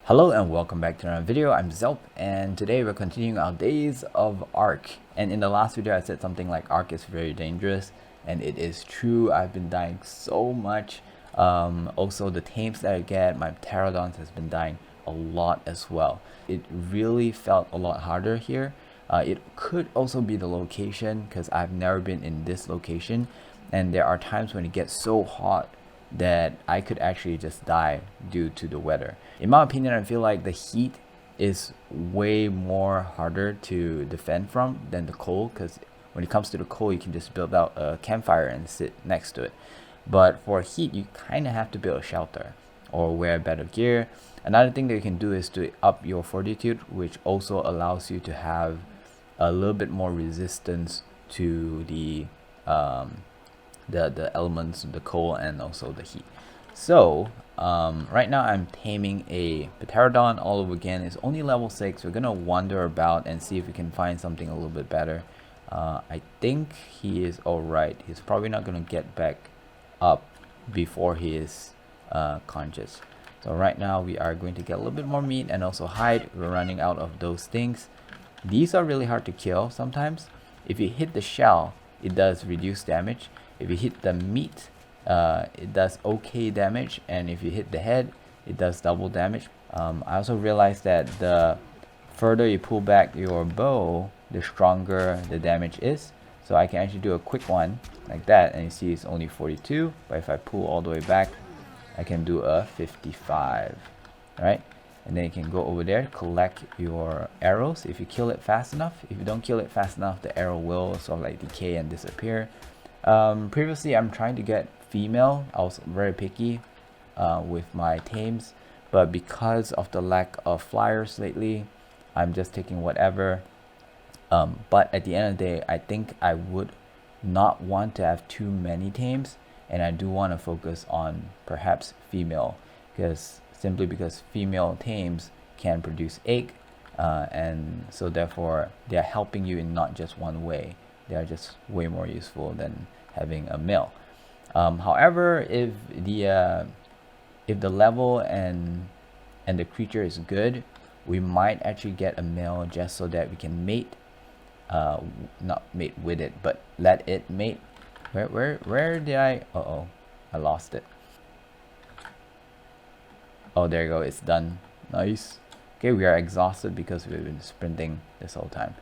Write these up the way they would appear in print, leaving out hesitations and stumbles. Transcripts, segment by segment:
Hello and welcome back to another video. I'm Zelp and today we're continuing our days of ARK. And in the last video I said something like ARK is very dangerous, and it is true. I've been dying so much. Also the tames that I get, my pterodons has been dying a lot as well. It really felt a lot harder here. It could also be the location because I've never been in this location, and there are times when it gets so hot that I could actually just die due to the weather. In my opinion, I feel like the heat is way more harder to defend from than the cold, because when it comes to the cold you can just build out a campfire and sit next to it. But for heat you kind of have to build a shelter or wear better gear. Another thing that you can do is to up your fortitude, which also allows you to have a little bit more resistance to the elements, the cold and also the heat. So right now I'm taming a pterodon all over again. It's only level 6. We're gonna wander about and see if we can find something a little bit better. I think he is alright. He's probably not gonna get back up before he is conscious. So right now we are going to get a little bit more meat and also hide. We're running out of those things. These are really hard to kill sometimes. If you hit the shell, it does reduce damage. If you hit the meat, it does okay damage, and if you hit the head, it does double damage. I also realized that the further you pull back your bow, the stronger the damage is. So I can actually do a quick one like that, and you see it's only 42, but if I pull all the way back, I can do a 55, right? And then you can go over there, collect your arrows if you kill it fast enough. If you don't kill it fast enough, the arrow will sort of like decay and disappear. Previously I'm trying to get female. I was very picky with my tames, but because of the lack of flyers lately, I'm just taking whatever. But at the end of the day, I think I would not want to have too many tames, and I do want to focus on perhaps female, simply because female tames can produce egg, and so therefore they are helping you in not just one way. They are just way more useful than having a male. However, if the level and the creature is good, we might actually get a male just so that we can mate. Not mate with it, but let it mate. Where did I? I lost it. Oh, there you go. It's done. Nice. Okay, we are exhausted because we've been sprinting this whole time.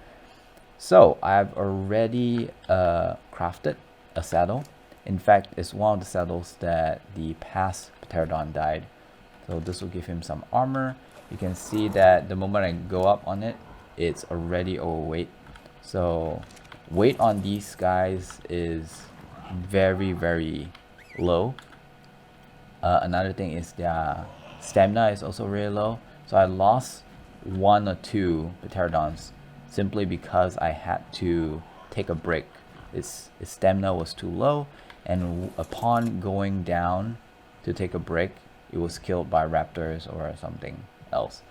So I've already crafted a saddle. In fact, it's one of the saddles that the past pterodon died. So this will give him some armor. You can see that the moment I go up on it, it's already overweight. So weight on these guys is very, very low. Another thing is their stamina is also really low. So I lost 1 or 2 pterodons simply because I had to take a break. Its stamina was too low, and upon going down to take a break, it was killed by raptors or something else.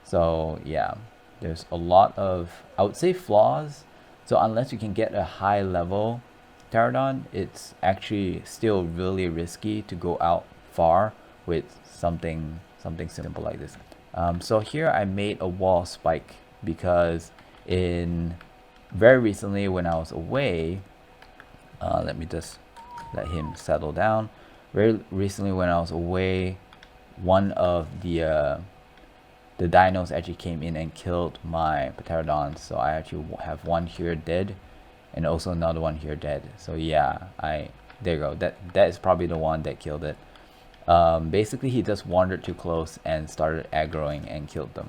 So yeah, there's a lot of, I would say, flaws. So unless you can get a high level pterodon, it's actually still really risky to go out far with something simple like this. So here I made a wall spike because very recently when I was away, let me just let him settle down. Very recently when I was away, one of the dinos actually came in and killed my pterodons. So I actually have one here dead, and also another one here dead. So yeah, there you go. That is probably the one that killed it. Basically he just wandered too close and started aggroing and killed them.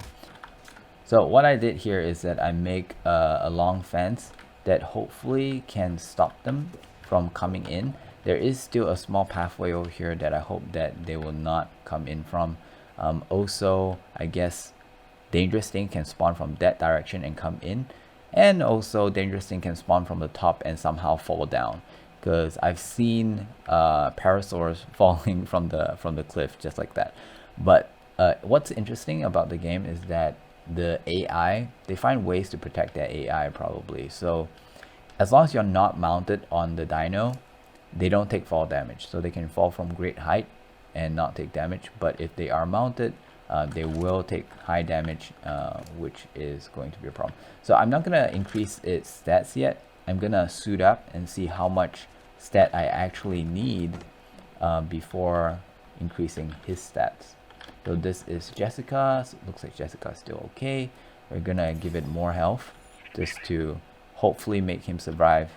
So what I did here is that I make a long fence that hopefully can stop them from coming in. There is still a small pathway over here that I hope that they will not come in from. Also, I guess dangerous thing can spawn from that direction and come in, and also dangerous thing can spawn from the top and somehow fall down, because I've seen parasaurs falling from the cliff just like that. But what's interesting about the game is that the AI, they find ways to protect their AI probably. So as long as you're not mounted on the dino, they don't take fall damage. So they can fall from great height and not take damage. But if they are mounted, they will take high damage, which is going to be a problem. So I'm not gonna increase its stats yet. I'm gonna suit up and see how much stat I actually need before increasing his stats. So this is Jessica. So it looks like Jessica's still okay. We're gonna give it more health just to hopefully make him survive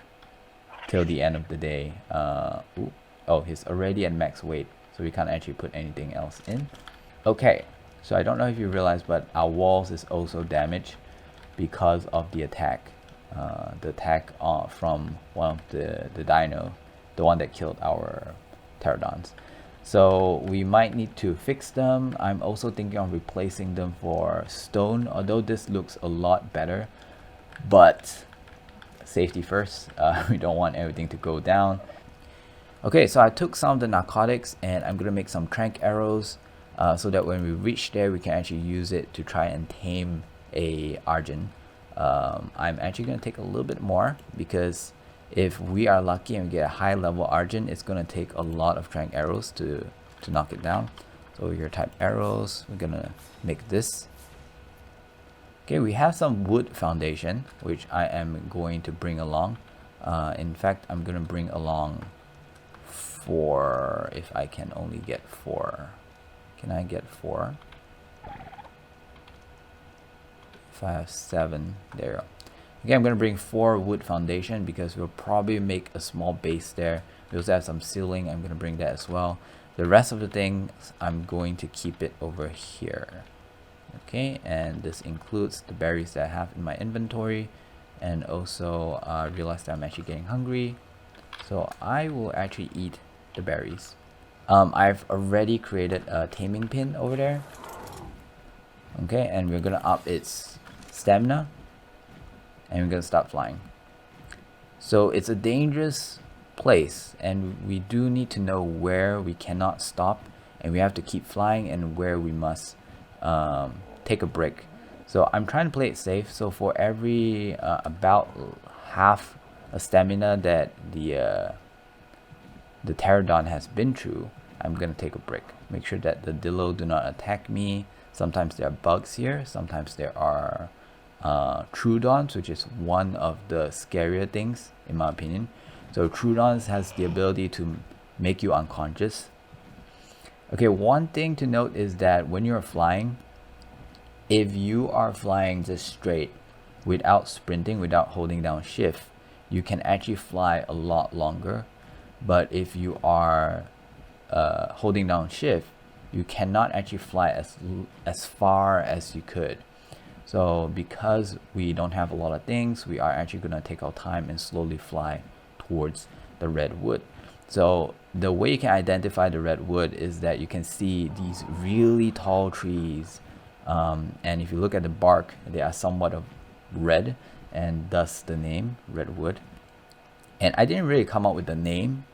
till the end of the day. Oh, he's already at max weight, so we can't actually put anything else in. Okay, so I don't know if you realize, but our walls is also damaged because of the attack. The attack from one of the dino, the one that killed our pterodons. So we might need to fix them. I'm also thinking of replacing them for stone, although this looks a lot better, but safety first. We don't want everything to go down. Okay, so I took some of the narcotics and I'm gonna make some tranq arrows so that when we reach there we can actually use it to try and tame a Argent. I'm actually gonna take a little bit more because if we are lucky and we get a high level Argent, it's gonna take a lot of tranq arrows to knock it down. So your type arrows, we're gonna make this. Okay, we have some wood foundation, which I am going to bring along. In fact, I'm gonna bring along 4, if I can only get 4. Can I get 4? If I have 7, there you go. Okay, I'm gonna bring 4 wood foundation because we'll probably make a small base there. We also have some ceiling. I'm gonna bring that as well. The rest of the things, I'm going to keep it over here. Okay, and this includes the berries that I have in my inventory, and also realize that I'm actually getting hungry, so I will actually eat the berries. I've already created a taming pin over there. Okay, and we're gonna up its stamina, and we're gonna start flying. So it's a dangerous place, and we do need to know where we cannot stop, and we have to keep flying, and where we must take a break. So I'm trying to play it safe. So for every about half a stamina that the pterodon has been through, I'm gonna take a break. Make sure that the dillo do not attack me. Sometimes there are bugs here. Sometimes there are Trudons, which is one of the scarier things in my opinion. So Trudons has the ability to make you unconscious. Okay, one thing to note is that when you're flying, if you are flying just straight without sprinting, without holding down shift, you can actually fly a lot longer. But if you are holding down shift, you cannot actually fly as far as you could. So because we don't have a lot of things, we are actually going to take our time and slowly fly towards the redwood. So the way you can identify the redwood is that you can see these really tall trees, and if you look at the bark, they are somewhat of red, and thus the name redwood. And I didn't really come up with the name.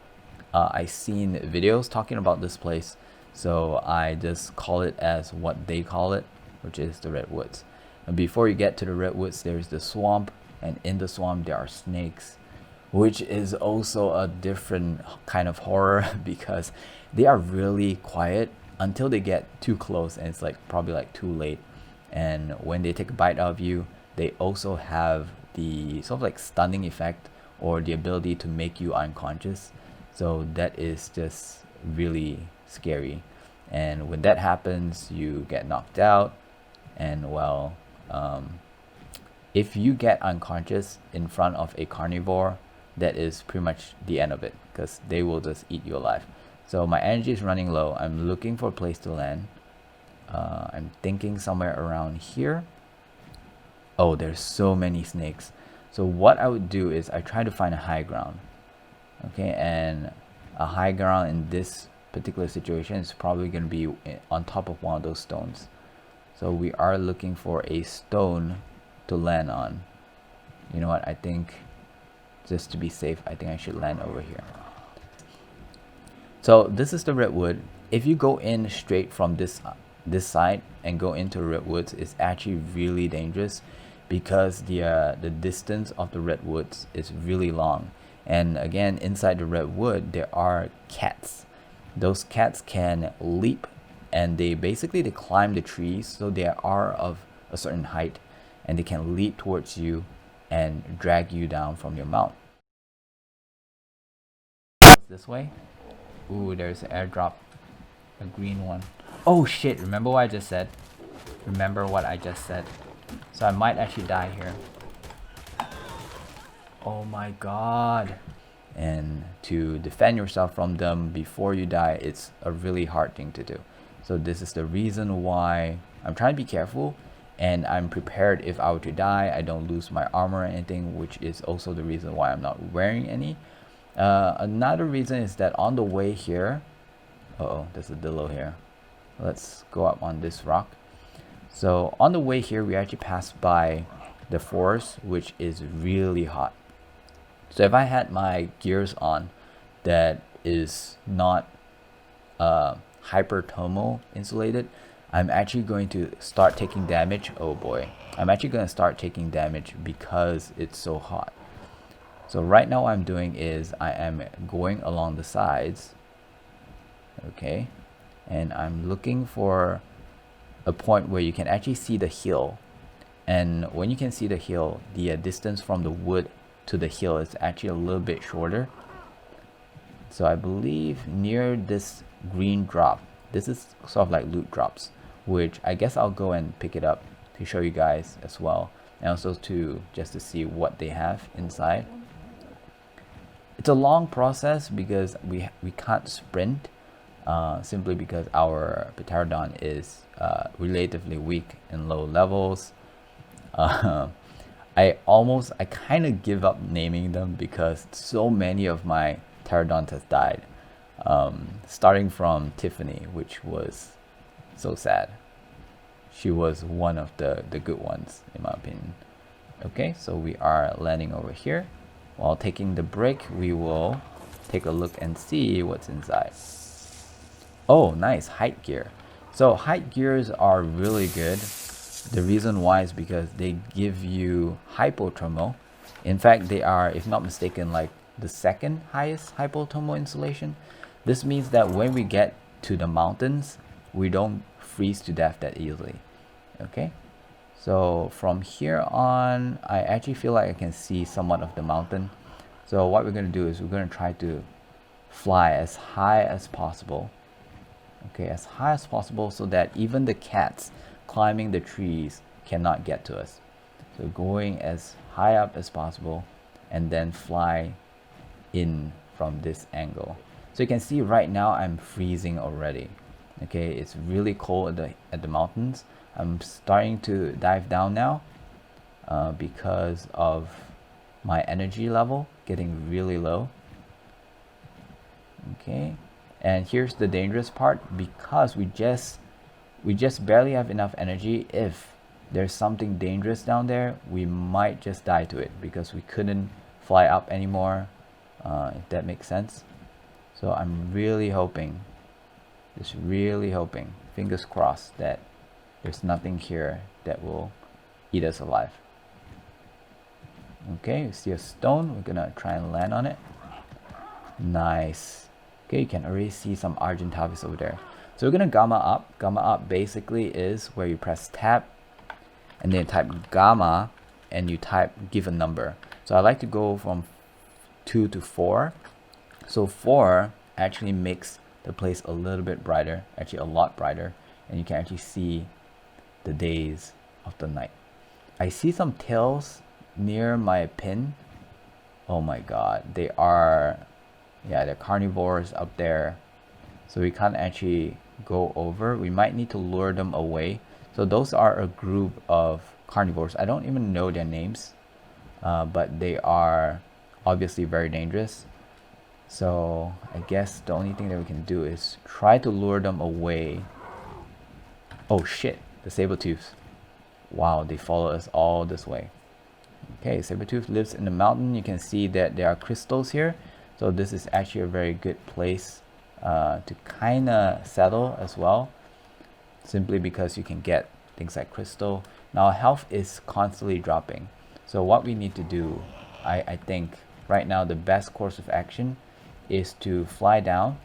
I seen videos talking about this place, so I just call it as what they call it, which is the redwoods. And before you get to the redwoods, there's the swamp, and in the swamp there are snakes, which is also a different kind of horror because they are really quiet until they get too close, and it's like probably like too late. And when they take a bite out of you, they also have the sort of like stunning effect or the ability to make you unconscious. So that is just really scary, and when that happens you get knocked out, and well, if you get unconscious in front of a carnivore, that is pretty much the end of it because they will just eat you alive. So my energy is running low. I'm looking for a place to land. I'm thinking somewhere around here. Oh, there's so many snakes. So what I would do is I try to find a high ground. Okay, and a high ground in this particular situation is probably going to be on top of one of those stones. So we are looking for a stone to land on. You know what, I think just to be safe, I think I should land over here. So this is the redwood. If you go in straight from this side and go into redwoods, it's actually really dangerous because the distance of the redwoods is really long. And again, inside the redwood there are cats. Those cats can leap and they climb the trees, so they are of a certain height, and they can leap towards you and drag you down from your mount. This way. Ooh, there's an airdrop, a green one. Oh shit, remember what I just said? Remember what I just said. So I might actually die here. Oh my god. And to defend yourself from them before you die, it's a really hard thing to do. So this is the reason why I'm trying to be careful, and I'm prepared if I were to die, I don't lose my armor or anything, which is also the reason why I'm not wearing any. Another reason is that on the way here, there's a dillo here. Let's go up on this rock. So on the way here, we actually passed by the forest, which is really hot. So if I had my gears on that is not hyper-thermal insulated, I'm actually going to start taking damage. Oh boy, I'm actually going to start taking damage because it's so hot. So right now what I'm doing is I am going along the sides, okay, and I'm looking for a point where you can actually see the hill. And when you can see the hill, the distance from the wood to the hill is actually a little bit shorter. So I believe near this green drop, this is sort of like loot drops, which I guess I'll go and pick it up to show you guys as well, and also just to see what they have inside. It's a long process because we can't sprint, simply because our Pterodon is relatively weak in low levels. I kind of give up naming them because so many of my Pterodons has died, starting from Tiffany, which was so sad. She was one of the good ones in my opinion. Okay, so we are landing over here. While taking the break, we will take a look and see what's inside. Oh, nice, height gear. So height gears are really good. The reason why is because they give you hypothermal. In fact, they are, if not mistaken, like the second highest hypothermal insulation. This means that when we get to the mountains, we don't freeze to death that easily. Okay, so from here on, I actually feel like I can see somewhat of the mountain. So what we're going to do is we're going to try to fly as high as possible. Okay, as high as possible, so that even the cats climbing the trees cannot get to us. So going as high up as possible and then fly in from this angle. So you can see right now I'm freezing already. Okay, it's really cold at the mountains. I'm starting to dive down now because of my energy level getting really low. Okay, and here's the dangerous part, because we just barely have enough energy. If there's something dangerous down there, we might just die to it because we couldn't fly up anymore, if that makes sense. So I'm really hoping, just really hoping, fingers crossed, that there's nothing here that will eat us alive. Okay, you see a stone, we're gonna try and land on it. Nice. Okay, you can already see some Argentavis over there. So we're gonna gamma up. Gamma up basically is where you press tab and then type gamma and you type give a number. So I like to go from 2 to 4. So 4 actually makes the place a little bit brighter, actually a lot brighter, and you can actually see the days of the night. I see some tails near my pin. Oh my god, they are, yeah, they're carnivores up there. So we can't actually go over. We might need to lure them away. So those are a group of carnivores. I don't even know their names, but they are obviously very dangerous. So I guess the only thing that we can do is try to lure them away. Oh shit, the saber-tooth. Wow, they follow us all this way. Okay, saber-tooth lives in the mountain. You can see that there are crystals here. So this is actually a very good place to kind of settle as well, simply because you can get things like crystal. Now health is constantly dropping. So what we need to do, I think right now the best course of action is to fly down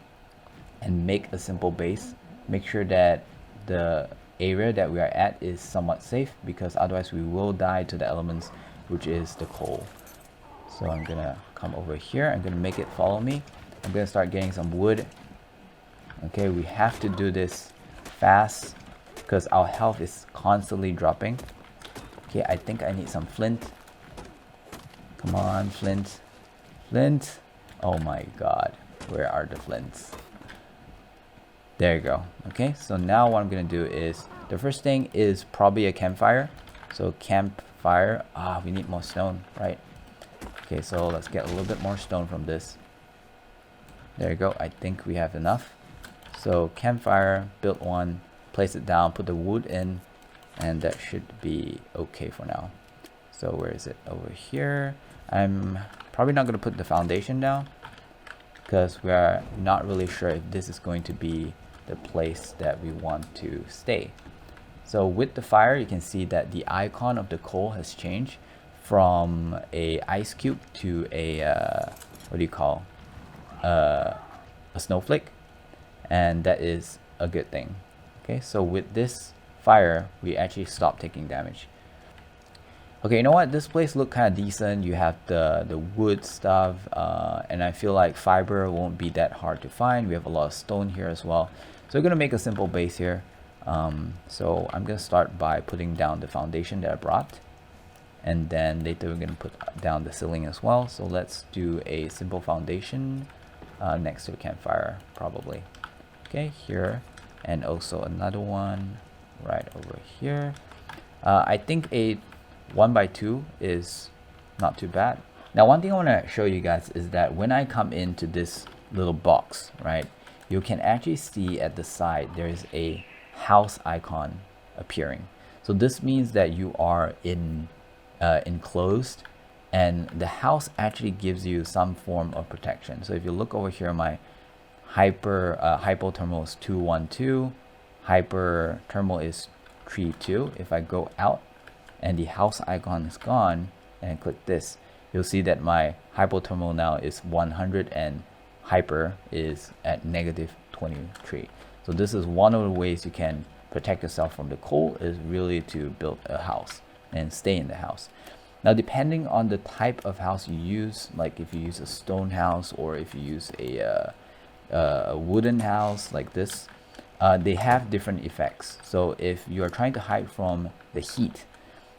and make a simple base make sure that the area that we are at is somewhat safe, because otherwise we will die to the elements, which is the coal. So I'm gonna come over here. I'm gonna make it follow me. I'm gonna start getting some wood. Okay, we have to do this fast because our health is constantly dropping. Okay, I think I need some flint. Come on, flint. Flint. Oh my god, where are the flints? There you go. Okay, so now what I'm gonna do is, the first thing is probably a campfire. So campfire, we need more stone, right? Okay, so let's get a little bit more stone from this. There you go, I think we have enough. So campfire, build one, place it down, put the wood in, and that should be okay for now. So where is it? Over here. I'm probably not gonna put the foundation down because we are not really sure if this is going to be the place that we want to stay. So with the fire, you can see that the icon of the coal has changed from a ice cube to a what do you call, a snowflake, and that is a good thing. Okay, so with this fire, we actually stop taking damage. Okay, you know what? This place look kind of decent. You have the wood stuff, and I feel like fiber won't be that hard to find. We have a lot of stone here as well. So we're gonna make a simple base here. So I'm gonna start by putting down the foundation that I brought, and then later we're gonna put down the ceiling as well. So let's do a simple foundation next to a campfire, probably. Okay, here, and also another one right over here. I think a 1x2 is not too bad. Now, one thing I want to show you guys is that when I come into this little box, right, you can actually see at the side there is a house icon appearing. So this means that you are enclosed, and the house actually gives you some form of protection. So if you look over here, my hypothermal is 212, hyperthermal is 32. If I go out and the house icon is gone and click this, you'll see that my hypothermal now is 100 and hyper is at -23. So this is one of the ways you can protect yourself from the cold, is really to build a house and stay in the house. Now, depending on the type of house you use, like if you use a stone house or if you use a wooden house like this, they have different effects. So if you are trying to hide from the heat,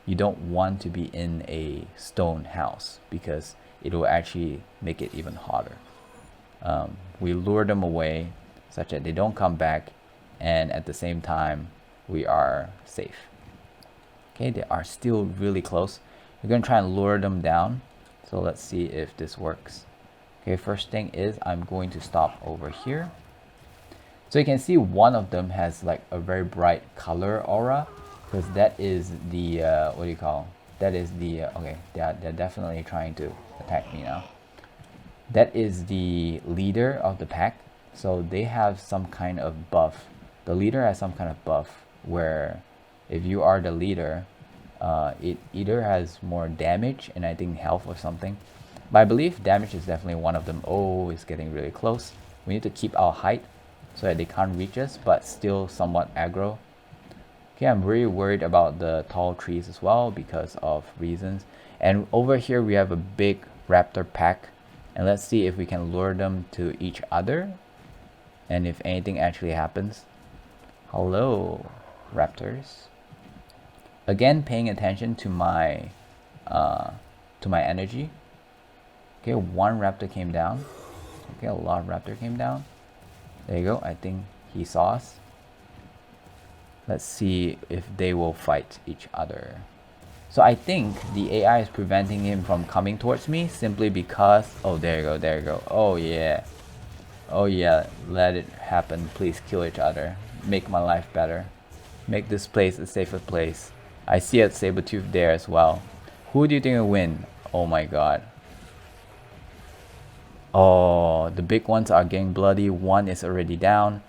you don't want to be in a stone house because it will actually make it even hotter. We lure them away such that they don't come back, and at the same time we are safe. Okay, they are still really close. We're gonna try and lure them down. So let's see if this works. Okay, first thing is I'm going to stop over here. So you can see one of them has like a very bright color aura, because that is the what do you call, that is the okay, they're definitely trying to attack me now. That is the leader of the pack, so they have some kind of buff. The leader has some kind of buff where if you are the leader, it either has more damage and I think health or something, but I believe damage is definitely one of them. Oh, it's getting really close. We need to keep our height so that they can't reach us, but still somewhat aggro. Okay, I'm really worried about the tall trees as well because of reasons. And over here we have a big raptor pack, and let's see if we can lure them to each other and if anything actually happens. Hello, raptors. Again, paying attention to my energy. Okay, one raptor came down. Okay, a lot of raptor came down. There you go. I think he saw us. Let's see if they will fight each other. So I think the AI is preventing him from coming towards me simply because, oh, there you go, there you go. Oh yeah, oh yeah, let it happen. Please kill each other. Make my life better. Make this place a safer place. I see a saber-tooth there as well. Who do you think will win? Oh my god. Oh, the big ones are getting bloody. One is already down,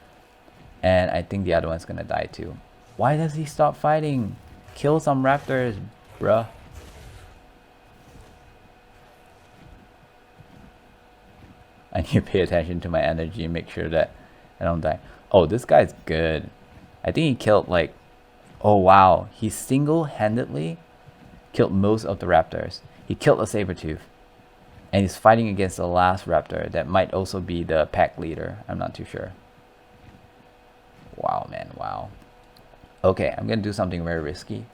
and I think the other one's gonna die too. Why does he stop fighting? Kill some raptors, bruh. I need to pay attention to my energy and make sure that I don't die. Oh, this guy's good. I think he killed like, oh wow, he single-handedly killed most of the raptors. He killed a saber-tooth. And he's fighting against the last raptor that might also be the pack leader. I'm not too sure. Wow, man, wow. Okay, I'm gonna do something very risky,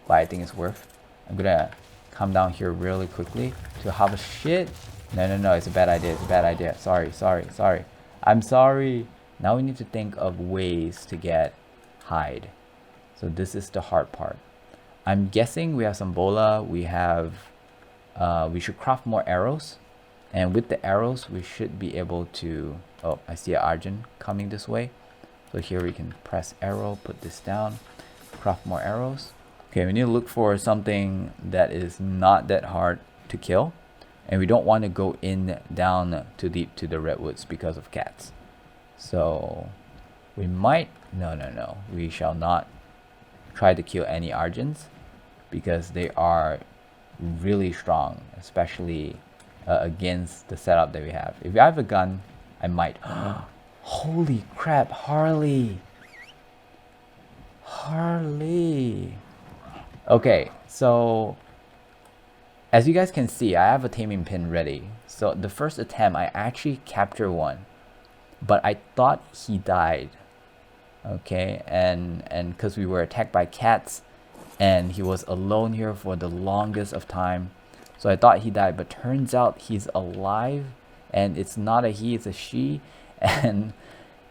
but I think it's worth. I'm gonna come down here really quickly to harvest shit. No, it's a bad idea, it's a bad idea. Sorry. I'm sorry. Now we need to think of ways to get hide. So this is the hard part. I'm guessing we have some bola, we should craft more arrows. And with the arrows, we should be able to, oh, I see an Argent coming this way. So here we can press arrow, put this down, craft more arrows. Okay, we need to look for something that is not that hard to kill. And we don't want to go down too deep to the redwoods because of cats. So we might, no. We shall not try to kill any Argents because they are really strong, especially against the setup that we have. If I have a gun, I might. Holy crap, Harley. Okay, so as you guys can see, I have a taming pin ready. So the first attempt, I actually captured one, but I thought he died. Okay, and because we were attacked by cats, and he was alone here for the longest of time, so I thought he died, but turns out he's alive, and it's not a he, it's a she. And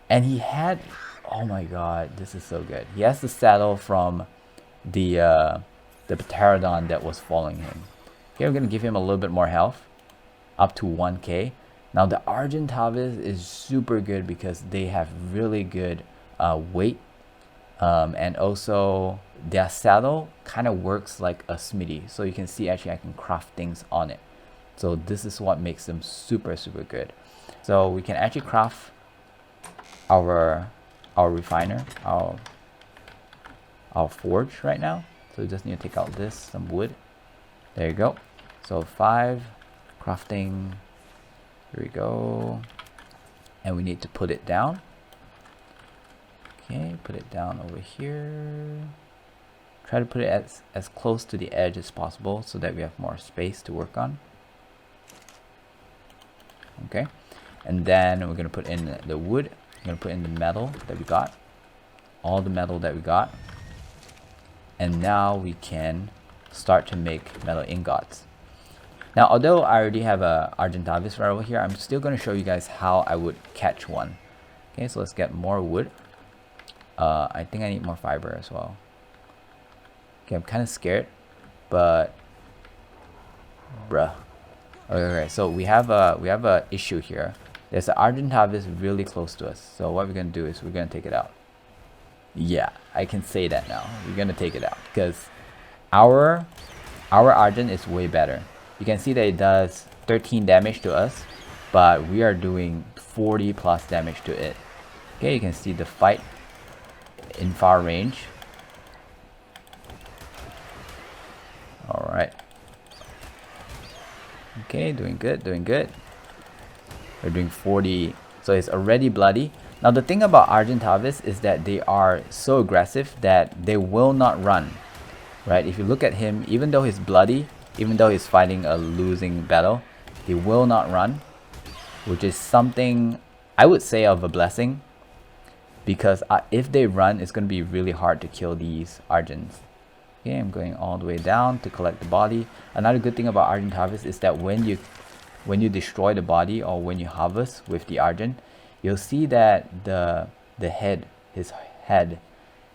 he had, oh my god, this is so good. He has the saddle from the pterodon that was following him. Okay, we're gonna give him a little bit more health, up to 1k. Now the Argentavis is super good because they have really good weight, and also their saddle kind of works like a smithy. So you can see actually I can craft things on it. So this is what makes them super good. So we can actually craft our refiner, our forge right now. So we just need to take out this, some wood. There you go. So 5 crafting. Here we go. And we need to put it down. Okay, put it down over here. Try to put it as close to the edge as possible so that we have more space to work on. Okay, and then we're gonna put in the wood. I'm gonna put in the metal that we got, all the metal that we got, and now we can start to make metal ingots. Now, although I already have a Argentavis right over here, I'm still gonna show you guys how I would catch one. Okay, so let's get more wood. I think I need more fiber as well. Okay, I'm kind of scared, but bruh. Okay, so we have a issue here. There's an Argentavis really close to us. So what we're gonna do is we're gonna take it out. Yeah, I can say that now. We're gonna take it out because our Argent is way better. You can see that it does 13 damage to us, but we are doing 40 plus damage to it. Okay, you can see the fight in far range. All right. Okay, doing good. We're doing 40, so it's already bloody. Now the thing about Argentavis is that they are so aggressive that they will not run, right? If you look at him, even though he's bloody, even though he's fighting a losing battle, he will not run, which is something I would say of a blessing, because if they run, it's going to be really hard to kill these Argents. Okay, I'm going all the way down to collect the body. Another good thing about Argentavis is that when you destroy the body or when you harvest with the Argent, you'll see that his head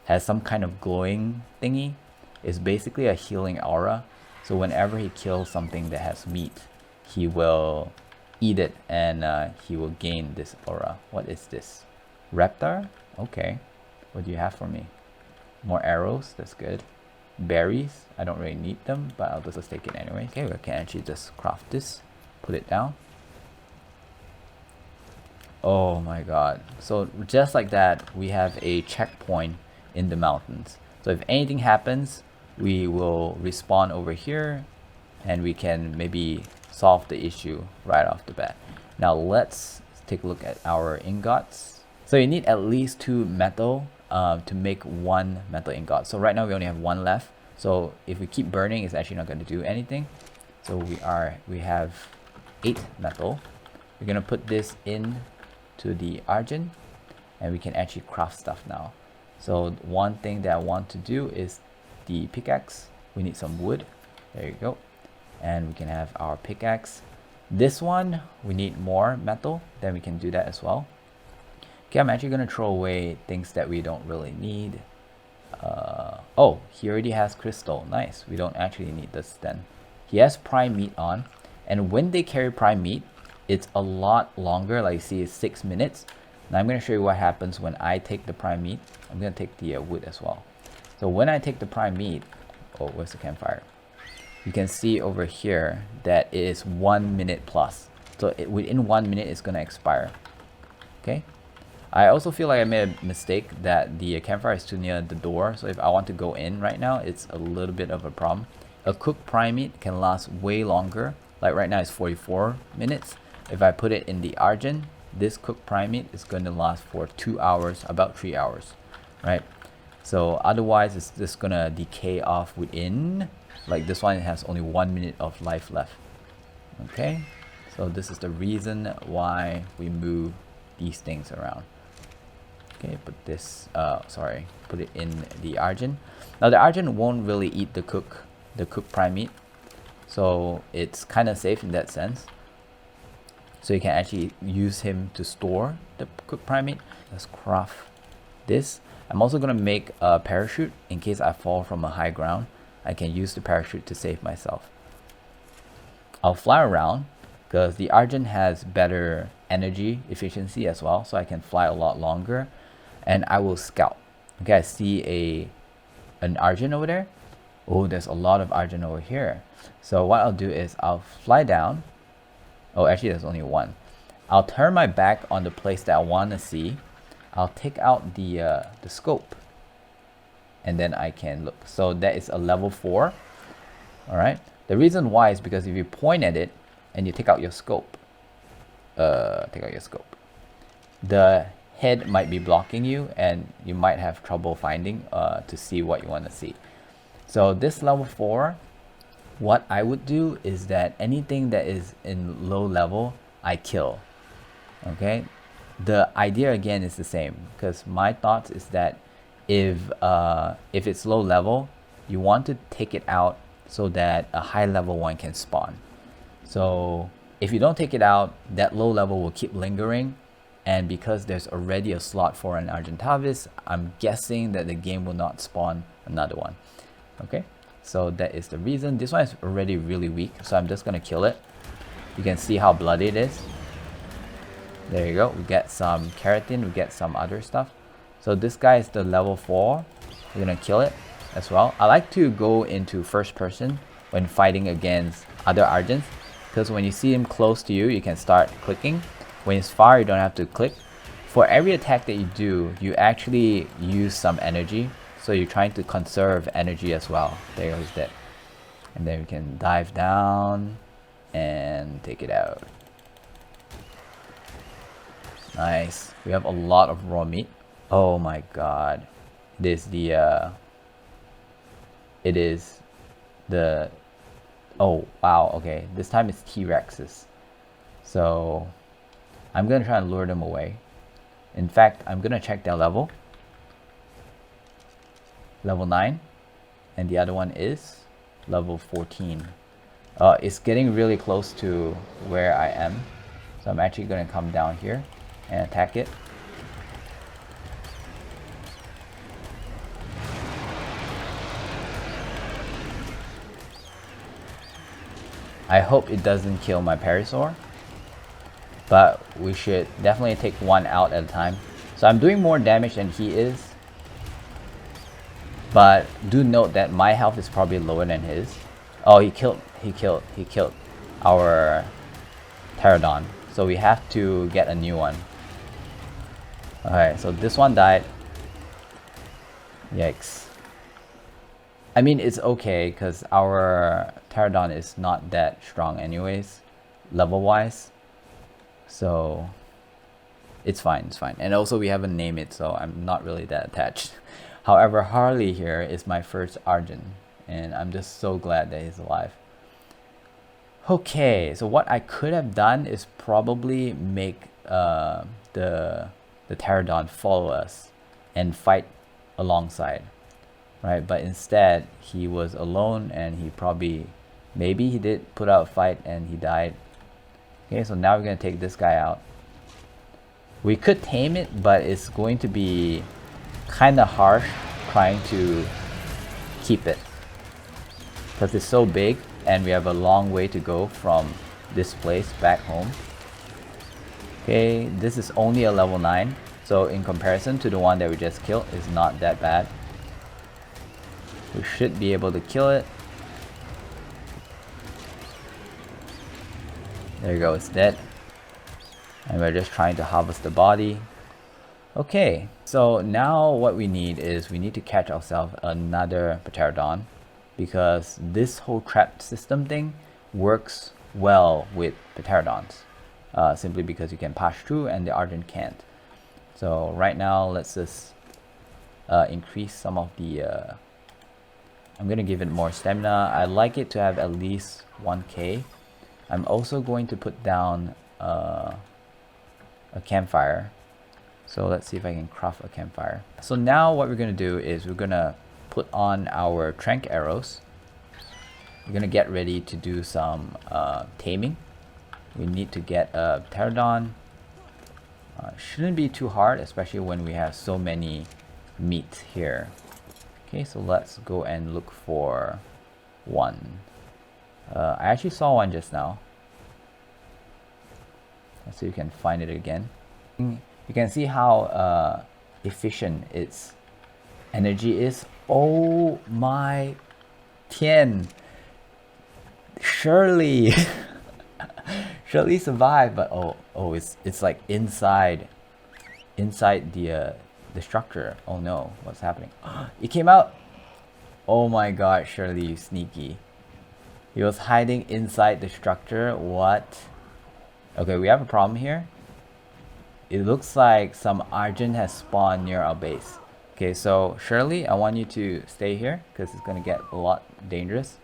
has some kind of glowing thingy. It's basically a healing aura. So whenever he kills something that has meat, he will eat it and he will gain this aura. What is this? Raptor? Okay. What do you have for me? More arrows, that's good. Berries, I don't really need them, but I'll just take it anyway. Okay, we can actually just craft this, put it down. Oh my god. So just like that, we have a checkpoint in the mountains. So if anything happens, we will respawn over here and we can maybe solve the issue right off the bat. Now let's take a look at our ingots. So you need at least 2 metal to make 1 metal ingot. So right now we only have 1 left. So if we keep burning, it's actually not going to do anything. So we have 8 metal. We're going to put this in to the argent, and we can actually craft stuff now. So one thing that I want to do is the pickaxe. We need some wood. There you go. And we can have our pickaxe. This one, we need more metal. Then we can do that as well. Okay, I'm actually going to throw away things that we don't really need. Oh, he already has crystal. Nice. We don't actually need this then. He has prime meat on. And when they carry prime meat, it's a lot longer. Like you see, it's 6 minutes. Now I'm going to show you what happens when I take the prime meat. I'm going to take the wood as well. So when I take the prime meat, oh, where's the campfire? You can see over here that it is 1 minute plus. So within 1 minute, it's going to expire. Okay. I also feel like I made a mistake that the campfire is too near the door. So if I want to go in right now, it's a little bit of a problem. A cooked prime meat can last way longer. Like right now, it's 44 minutes. If I put it in the argent, this cooked prime meat is going to last for 2 hours, about 3 hours, right? So otherwise, it's just going to decay off within, like this one, it has only 1 minute of life left. Okay, so this is the reason why we move these things around. Okay, put this, put it in the argent. Now the argent won't really eat the cooked prime meat, so it's kind of safe in that sense. So you can actually use him to store the cooked prime meat. Let's craft this. I'm also going to make a parachute in case I fall from a high ground. I can use the parachute to save myself. I'll fly around because the argent has better energy efficiency as well, so I can fly a lot longer. And I will scout. Okay, I see an argent over there. Oh, there's a lot of argent over here. So what I'll do is I'll fly down. Oh, actually there's only one. I'll turn my back on the place that I want to see. I'll take out the scope, and then I can look. So that is a level 4. All right. The reason why is because if you point at it and you take out your scope, the head might be blocking you, and you might have trouble finding to see what you want to see. So this level 4, what I would do is that anything that is in low level, I kill. Okay. The idea again is the same, because my thoughts is that if it's low level, you want to take it out so that a high level one can spawn. So if you don't take it out, that low level will keep lingering, and because there's already a slot for an Argentavis, I'm guessing that the game will not spawn another one. Okay, so that is the reason. This one is already really weak, so I'm just gonna kill it. You can see how bloody it is. There you go. We get some keratin, we get some other stuff. So this guy is the level 4. We're gonna kill it as well. I like to go into first person when fighting against other argents, because when you see him close to you, you can start clicking. When it's far, you don't have to click. For every attack that you do, you actually use some energy, so you're trying to conserve energy as well. There goes that. And then we can dive down and take it out. Nice. We have a lot of raw meat. Oh my god. It is the oh wow, okay. This time it's T-Rexes. So I'm gonna try and lure them away. In fact, I'm gonna check their level. Level 9. And the other one is level 14. It's getting really close to where I am. So I'm actually gonna come down here and attack it. I hope it doesn't kill my Parasaur, but we should definitely take one out at a time. So I'm doing more damage than he is, but do note that my health is probably lower than his. Oh, he killed our Pterodon, so we have to get a new one. Alright, so this one died. Yikes. I mean, it's okay because our Pterodon is not that strong anyways, level wise. So It's fine, it's fine. And also we haven't named it, so I'm not really that attached. However, Harley here is my first Argent, and I'm just so glad that he's alive. Okay, so what I could have done is probably make the Pterodon follow us and fight alongside, right? But instead he was alone, and he probably, maybe he did put out a fight and he died. Okay, so now we're gonna take this guy out. We could tame it, but it's going to be kind of harsh trying to keep it because it's so big and we have a long way to go from this place back home. Okay, this is only a level 9, so in comparison to the one that we just killed, it's not that bad. We should be able to kill it. There you go, it's dead. And we're just trying to harvest the body. Okay, so now what we need is we need to catch ourselves another Pterodon, because this whole trap system thing works well with Pterodons, simply because you can pass through and the Argent can't. So right now let's just increase some of the I'm gonna give it more stamina. I like it to have at least 1k. I'm also going to put down a campfire. So let's see if I can craft a campfire. So now what we're gonna do is we're gonna put on our trank arrows. We're gonna get ready to do some taming. We need to get a Pterodon. Shouldn't be too hard, especially when we have so many meat here. Okay, so let's go and look for one. I actually saw one just now. Let's see if we can find it again. You can see how efficient its energy is. Oh my Tian! Shirley! Shirley survived, but it's like inside the structure. Oh no, what's happening? It came out! Oh my god, Shirley, you sneaky. He was hiding inside the structure. What? Okay, we have a problem here. It looks like some Argent has spawned near our base. Okay, so Shirley, I want you to stay here because it's going to get a lot dangerous.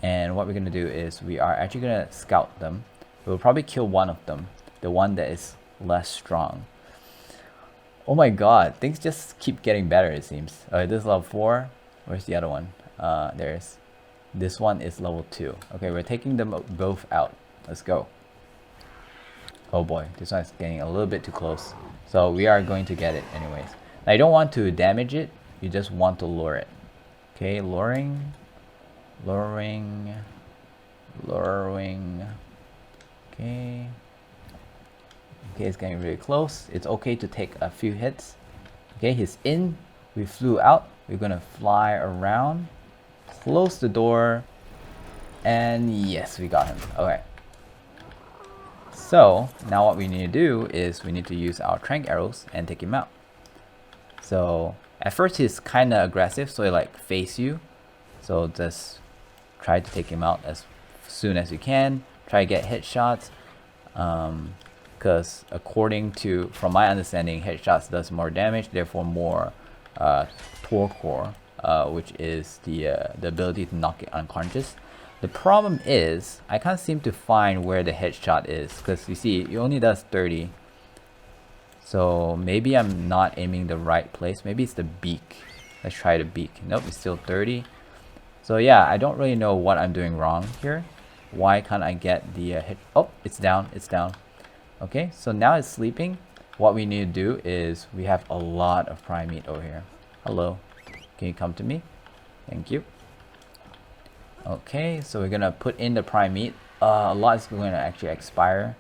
And what we're going to do is we are actually going to scout them. We'll probably kill one of them, the one that is less strong. Oh my god, things just keep getting better, it seems. This is level 4. Where's the other one? There's this one is level 2. Okay, we're taking them both out. Let's go. Oh boy, this one is getting a little bit too close. So we are going to get it anyways. Now you don't want to damage it, you just want to lure it. Okay, luring. Okay. Okay, it's getting really close. It's okay to take a few hits. Okay, he's in. We flew out. We're gonna fly around, close the door, and yes, we got him. Okay. So now what we need to do is we need to use our trank arrows and take him out. So at first he's kind of aggressive, so he like face you. So just try to take him out as soon as you can. Try to get headshots, because according to, from my understanding, headshots does more damage, therefore more torpor, which is the ability to knock it unconscious. The problem is, I can't seem to find where the headshot is, because you see, it only does 30. So maybe I'm not aiming the right place. Maybe it's the beak. Let's try the beak. Nope, it's still 30. So yeah, I don't really know what I'm doing wrong here. Why can't I get the hit? Oh, it's down, it's down. Okay, so now it's sleeping. What we need to do is, we have a lot of prime meat over here. Hello, can you come to me? Thank you. Okay, so we're gonna put in the prime meat. A lot is going to actually expire.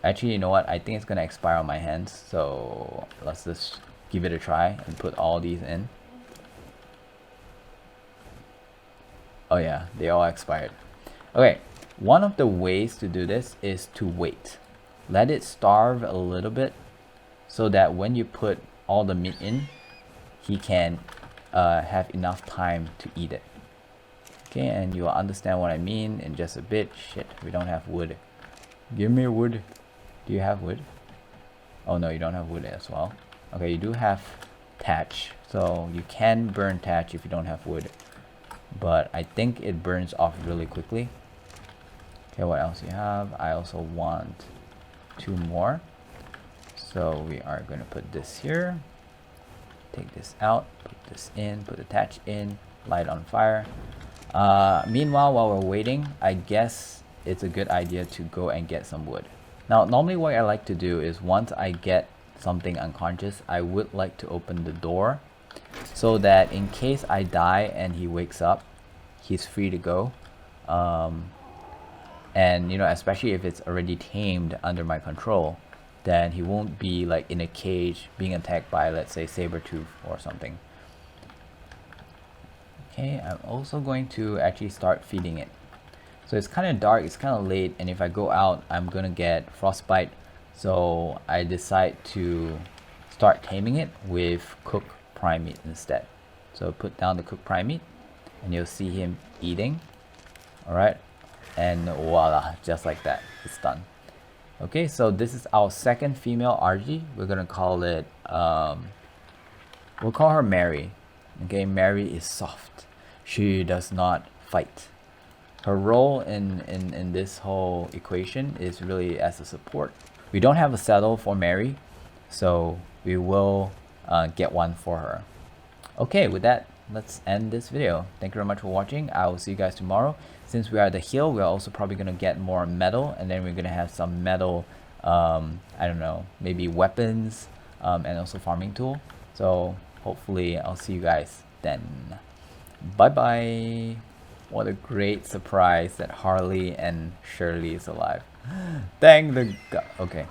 Actually, you know what? I think it's gonna expire on my hands. So let's just give it a try and put all these in. Oh yeah, they all expired. Okay, one of the ways to do this is to wait. Let it starve a little bit so that when you put all the meat in, he can have enough time to eat it. Okay, and you'll understand what I mean in just a bit. Shit, we don't have wood. Give me wood. Do you have wood? Oh no, you don't have wood as well. Okay, you do have thatch, so you can burn thatch if you don't have wood, but I think it burns off really quickly. Okay, what else you have? I also want 2 more, so we are going to put this here, take this out, put this in, put the thatch in, light on fire. Meanwhile, while we're waiting, I guess it's a good idea to go and get some wood. Now, normally what I like to do is once I get something unconscious, I would like to open the door so that in case I die and he wakes up, he's free to go. And you know, especially if it's already tamed under my control, then he won't be like in a cage being attacked by, let's say, saber-tooth or something. Okay, I'm also going to actually start feeding it. So it's kind of dark, it's kind of late, and if I go out, I'm gonna get frostbite. So I decide to start taming it with cooked prime meat instead. So put down the cooked prime meat, and you'll see him eating. Alright, and voila, just like that, it's done. Okay, so this is our second female RG. We're gonna call it, we'll call her Mary. Okay, Mary is soft. She does not fight. Her role in this whole equation is really as a support. We don't have a saddle for Mary, so we will get one for her. Okay, with that, let's end this video. Thank you very much for watching. I will see you guys tomorrow. Since we are at the hill, we're also probably going to get more metal, and then we're going to have some metal, I don't know, maybe weapons, and also farming tool. So hopefully I'll see you guys then. Bye bye. What a great surprise that Harley and Shirley is alive. Thank the god. Okay.